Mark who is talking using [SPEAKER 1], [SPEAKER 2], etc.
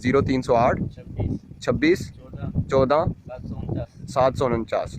[SPEAKER 1] 0308 26 14 749.